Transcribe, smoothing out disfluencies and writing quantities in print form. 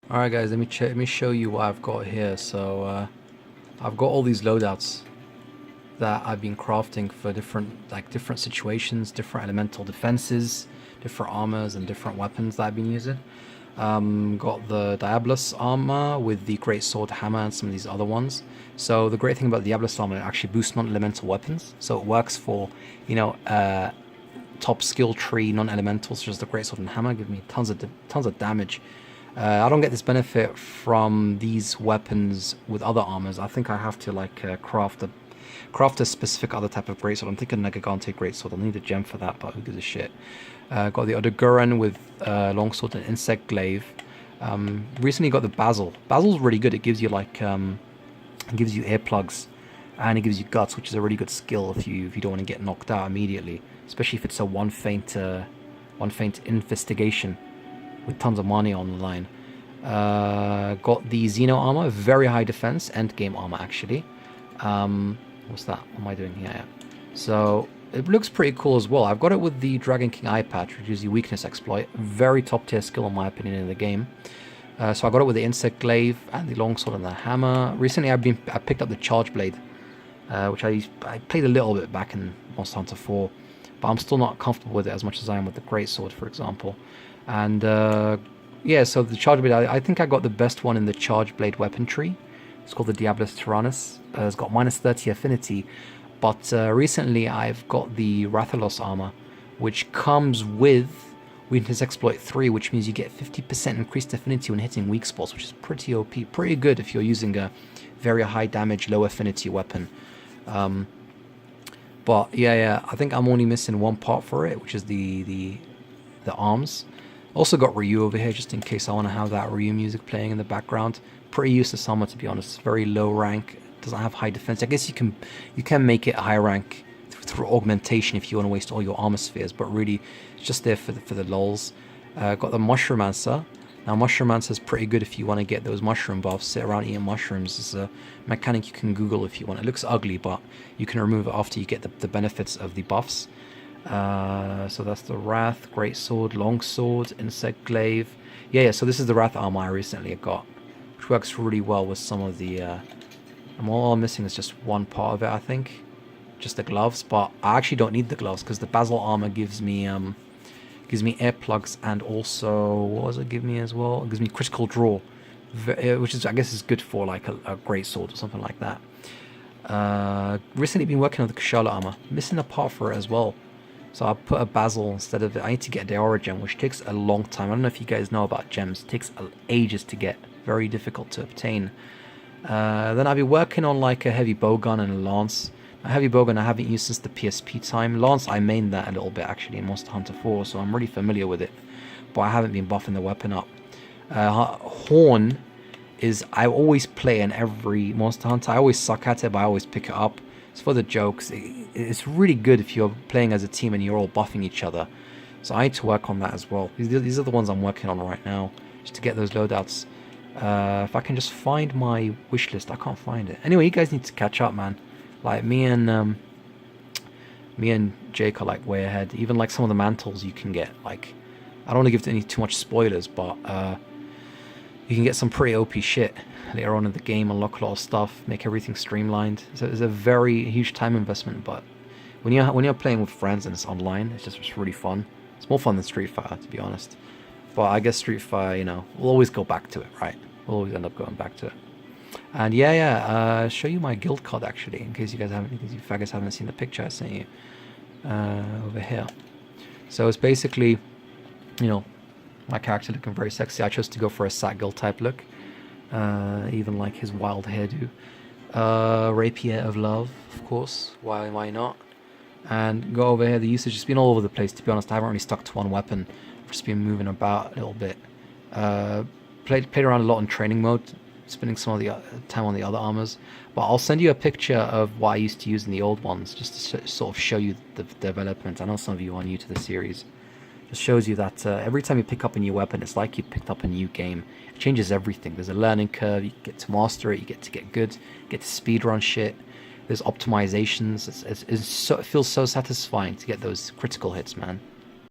Alright guys, let me show you what I've got here. I've got all these loadouts that I've been crafting for different situations, different elemental defenses, different armors and different weapons that I've been using. Got the Diabolus armor with the Great Sword Hammer and some of these other ones. So the great thing about the Diabolus armor, it actually boosts non-elemental weapons. So it works for, top skill tree non-elementals such as the Great Sword and Hammer. Give me tons of damage. I don't get this benefit from these weapons with other armors. I think I have to craft a specific other type of greatsword. I'm thinking a Gigante greatsword. I'll need a gem for that, but who gives a shit. Got the Odoguran with longsword and insect glaive. Recently got the Basil. Basil's really good. It gives you it gives you earplugs, and it gives you guts, which is a really good skill if you don't want to get knocked out immediately, especially if it's a one feint investigation with tons of money on the line. Got the Xeno armor, very high defense, end game armor actually. What's that? What am I doing here? So it looks pretty cool as well. I've got it with the Dragon King eye patch, which is the weakness exploit. Very top tier skill in my opinion in the game. So I got it with the insect glaive and the longsword and the hammer. Recently I picked up the charge blade, which I played a little bit back in Monster Hunter 4, but I'm still not comfortable with it as much as I am with the greatsword, for example. And yeah, so the charge blade, I think I got the best one in the charge blade weapon tree. It's called the Diabolus Tyrannus. It's got minus 30 affinity, but recently I've got the Rathalos armor, which comes with Weakness Exploit 3, which means you get 50% increased affinity when hitting weak spots, which is pretty OP, pretty good if you're using a very high damage, low affinity weapon. But yeah, I think I'm only missing one part for it, which is the arms. Also got Ryu over here, just in case I want to have that Ryu music playing in the background. Pretty useless armor, to be honest. Very low rank, doesn't have high defense. I guess you can make it high rank through augmentation if you want to waste all your armor spheres, but really it's just there for the lols. Got the Mushromancer. Now Mushromancer is pretty good if you want to get those mushroom buffs. Sit around eating mushrooms. It's a mechanic you can Google if you want. It looks ugly, but you can remove it after you get the benefits of the buffs. So that's the Wrath, Great Sword, Long Sword, Insect Glaive. Yeah, so this is the Wrath armor I recently got, which works really well with some of the... and all I'm missing is just one part of it, I think. Just the gloves, but I actually don't need the gloves because the Basil armor gives me earplugs, and also, what does it give me as well? It gives me critical draw, which is, I guess, is good for like a great sword or something like that. Recently been working on the Kushala armor, missing a part for it as well. So I put a Basil instead of it. I need to get the Aura gem, which takes a long time. I don't know if you guys know about gems. It takes ages to get. Very difficult to obtain. Then I'll be working on like a heavy bowgun and a lance. A heavy bowgun I haven't used since the PSP time. Lance, I mained that a little bit actually in Monster Hunter 4, so I'm really familiar with it. But I haven't been buffing the weapon up. Horn is, I always play in every Monster Hunter. I always suck at it, but I always pick it up. It's for the jokes. It's really good if you're playing as a team and you're all buffing each other. So I need to work on that as well. These are the ones I'm working on right now, just to get those loadouts. If I can just find my wish list, I can't find it. Anyway, you guys need to catch up, man. Like me and Jake are like way ahead. Even like some of the mantles you can get. Like, I don't want to give any too much spoilers, but you can get some pretty OP shit later on in the game, unlock a lot of stuff, make everything streamlined. So it's a very huge time investment, but when you're playing with friends and it's online, it's really fun. It's more fun than Street Fighter, to be honest. But I guess Street Fighter, we'll always go back to it, right? We'll always end up going back to it. And show you my guild card actually, in case you faggots haven't seen the picture I sent you over here. So it's basically, my character looking very sexy. I chose to go for a Sat Guild type look, even like his wild hairdo. Rapier of Love, of course. Why not? And go over here. The usage has been all over the place. To be honest, I haven't really stuck to one weapon. I've just been moving about a little bit. Played around a lot in training mode, spending some of the time on the other armors. But I'll send you a picture of what I used to use in the old ones, just to sort of show you the development. I know some of you are new to the series. Just shows you that every time you pick up a new weapon, it's like you picked up a new game. It changes everything. There's a learning curve. You get to master it. You get to get good. You get to speedrun shit. There's optimizations. It feels so satisfying to get those critical hits, man.